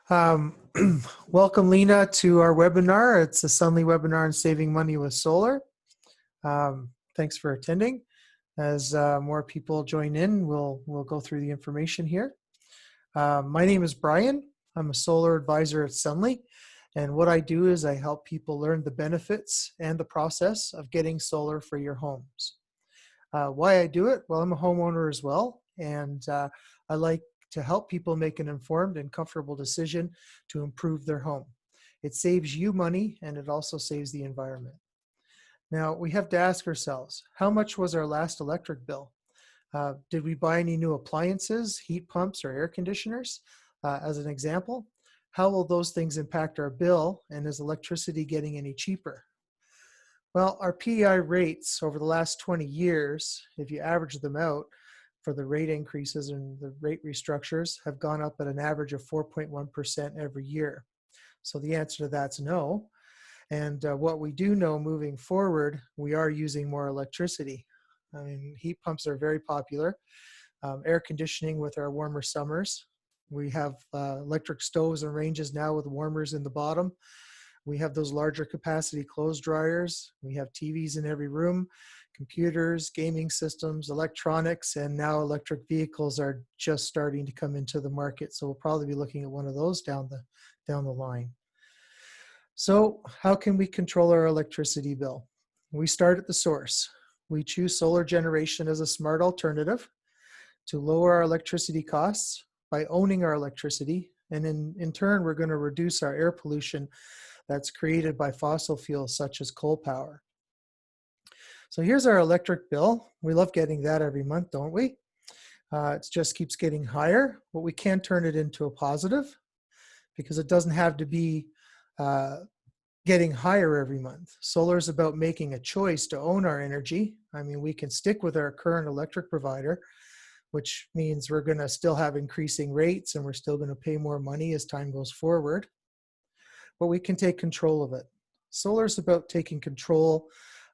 Um, Welcome, Lena, to our webinar. It's a Sunly webinar on saving money with solar. Thanks for attending. As more people join in, we'll go through the information here. My name is Brian. I'm a solar advisor at Sunly, and what I do is I help people learn the benefits and the process of getting solar for your homes. Why I do it? Well, I'm a homeowner as well, and I like to help people make an informed and comfortable decision to improve their home. It saves you money, and it also saves the environment. Now, we have to ask ourselves, how much was our last electric bill? Did we buy any new appliances, heat pumps, or air conditioners? As an example, how will those things impact our bill, and is electricity getting any cheaper? Well, our PEI rates over the last 20 years, if you average them out for the rate increases and the rate restructures, have gone up at an average of 4.1% every year. So the answer to that's no. And what we do know moving forward, we are using more electricity. I mean, heat pumps are very popular. Air conditioning with our warmer summers. We have electric stoves and ranges now with warmers in the bottom. We have those larger capacity clothes dryers. We have TVs in every room, computers, gaming systems, electronics, and now electric vehicles are just starting to come into the market. So we'll probably be looking at one of those down the line. So how can we control our electricity bill? We start at the source. We choose solar generation as a smart alternative to lower our electricity costs by owning our electricity. And in turn, we're going to reduce our air pollution that's created by fossil fuels such as coal power. So here's our electric bill. We love getting that every month, don't we? It just keeps getting higher, but we can turn it into a positive because it doesn't have to be getting higher every month. Solar is about making a choice to own our energy. I mean, we can stick with our current electric provider, which means we're going to still have increasing rates and we're still going to pay more money as time goes forward. But we can take control of it. Solar is about taking control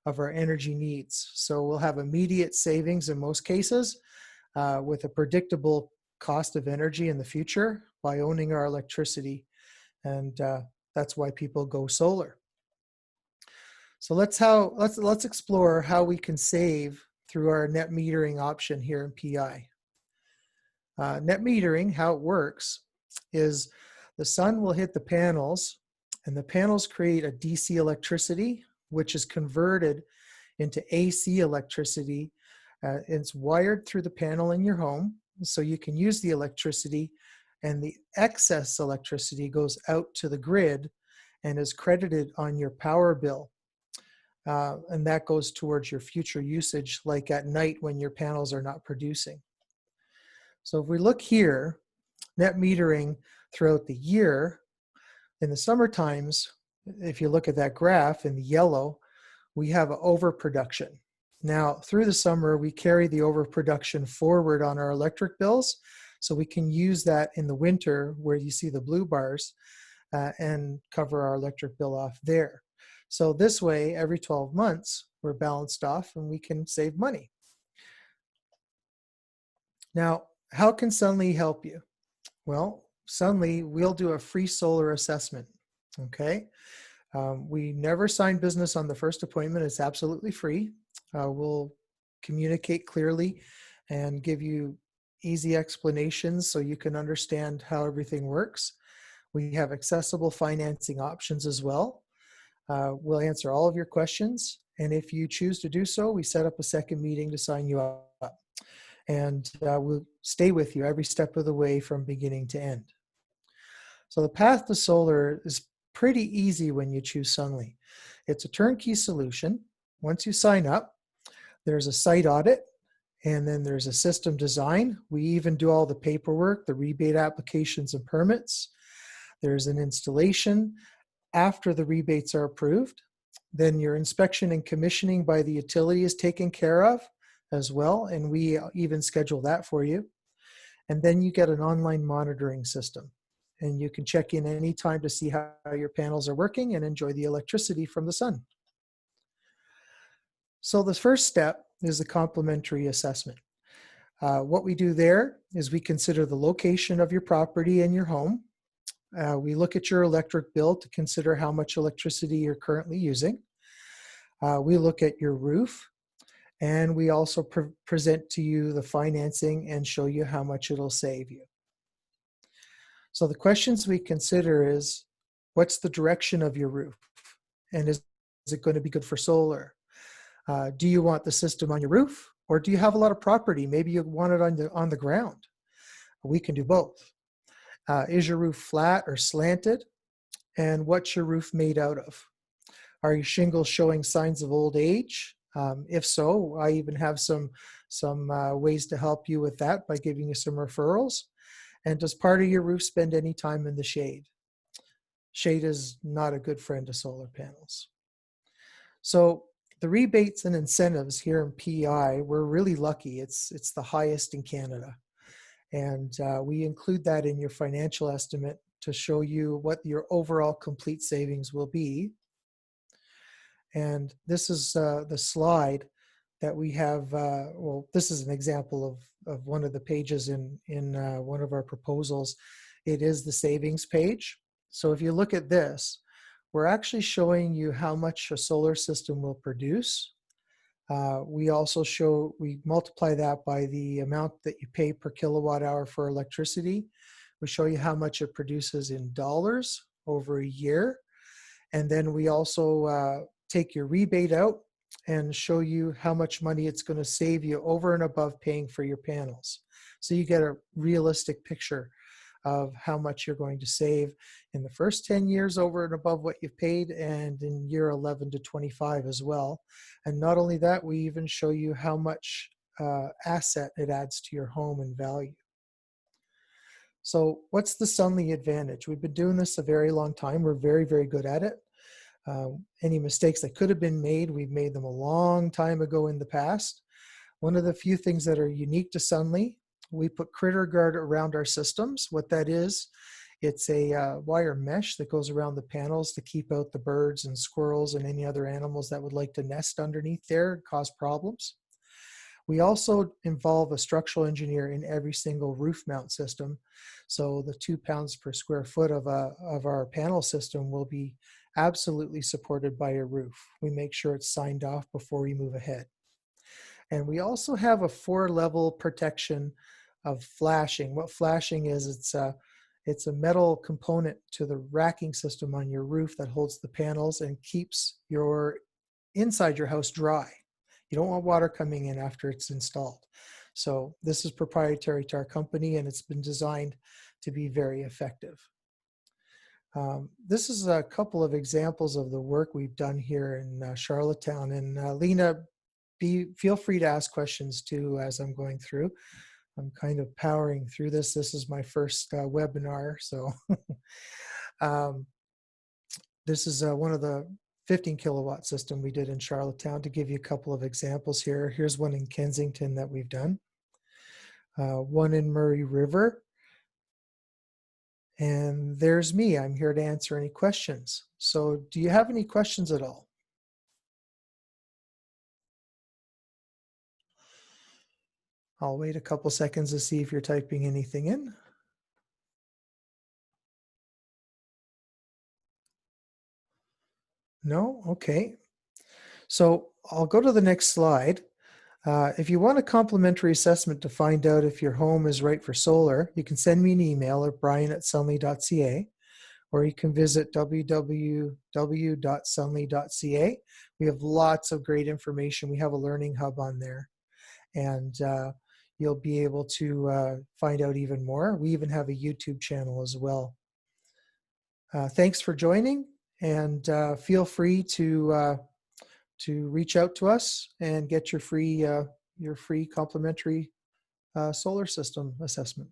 of our energy needs. So we'll have immediate savings in most cases with a predictable cost of energy in the future by owning our electricity. And that's why people go solar. So let's explore how we can save through our net metering option here in PI. Net metering, how it works is the sun will hit the panels, and the panels create a DC electricity, which is converted into AC electricity. It's wired through the panel in your home, so you can use the electricity, and the excess electricity goes out to the grid and is credited on your power bill. And that goes towards your future usage, like at night when your panels are not producing. So if we look here, net metering throughout the year, in the summer times, if you look at that graph in the yellow, we have overproduction. Now, through the summer, we carry the overproduction forward on our electric bills, so we can use that in the winter where you see the blue bars and cover our electric bill off there. So this way, every 12 months, we're balanced off and we can save money. Now, how can Sunly help you? Well, Sunly, we'll do a free solar assessment, okay? We never sign business on the first appointment. It's absolutely free. We'll communicate clearly and give you easy explanations so you can understand how everything works. We have accessible financing options as well. We'll answer all of your questions. And if you choose to do so, we set up a second meeting to sign you up. And we'll stay with you every step of the way from beginning to end. So the path to solar is pretty easy when you choose Sunly. It's a turnkey solution. Once you sign up, there's a site audit, and then there's a system design. We even do all the paperwork, the rebate applications and permits. There's an installation after the rebates are approved. Then your inspection and commissioning by the utility is taken care of as well, and we even schedule that for you. And then you get an online monitoring system, and you can check in anytime to see how your panels are working and enjoy the electricity from the sun. So the first step is the complimentary assessment. What we do there is we consider the location of your property and your home. We look at your electric bill to consider how much electricity you're currently using. We look at your roof, and we also present to you the financing and show you how much it'll save you. So the questions we consider is, what's the direction of your roof? And is it going to be good for solar? Do you want the system on your roof, or do you have a lot of property? Maybe you want it on the ground. We can do both. Is your roof flat or slanted? And what's your roof made out of? Are your shingles showing signs of old age? If so, I even have some ways to help you with that by giving you some referrals. And does part of your roof spend any time in the shade? Shade is not a good friend to solar panels. So the rebates and incentives here in PI, we're really lucky. It's the highest in Canada. And we include that in your financial estimate to show you what your overall complete savings will be. And this is the slide that we have. Well, this is an example of one of the pages in one of our proposals. It is the savings page. So if you look at this, we're actually showing you how much a solar system will produce. We also we multiply that by the amount that you pay per kilowatt hour for electricity. We show you how much it produces in dollars over a year. And then we also take your rebate out and show you how much money it's going to save you over and above paying for your panels. So you get a realistic picture of how much you're going to save in the first 10 years over and above what you've paid, and in year 11 to 25 as well. And not only that, we even show you how much asset it adds to your home and value. So what's the Sunly advantage? We've been doing this a very long time. We're very, very good at it. Any mistakes that could have been made, we've made them a long time ago in the past. One of the few things that are unique to Sunly, we put critter guard around our systems. What that is, it's a wire mesh that goes around the panels to keep out the birds and squirrels and any other animals that would like to nest underneath there and cause problems. We also involve a structural engineer in every single roof mount system. So the 2 pounds per square foot of our panel system will be absolutely supported by a roof. We make sure it's signed off before we move ahead. And we also have a 4-level protection of flashing. What flashing is, it's a metal component to the racking system on your roof that holds the panels and keeps your inside your house dry. You don't want water coming in after it's installed. So this is proprietary to our company, and it's been designed to be very effective. This is a couple of examples of the work we've done here in Charlottetown. And Lena, feel free to ask questions too as I'm going through. I'm kind of powering through this. This is my first webinar. So this is one of the 15 kilowatt system we did in Charlottetown, to give you a couple of examples here. Here's one in Kensington that we've done. One in Murray River. And there's me. I'm here to answer any questions. So do you have any questions at all? I'll wait a couple seconds to see if you're typing anything in. No? Okay. So I'll go to the next slide. If you want a complimentary assessment to find out if your home is right for solar, you can send me an email at brian@sunly.ca, or you can visit www.sunly.ca. We have lots of great information. We have a learning hub on there, and you'll be able to find out even more. We even have a YouTube channel as well. Thanks for joining, and feel free to reach out to us and get your free complimentary solar system assessment.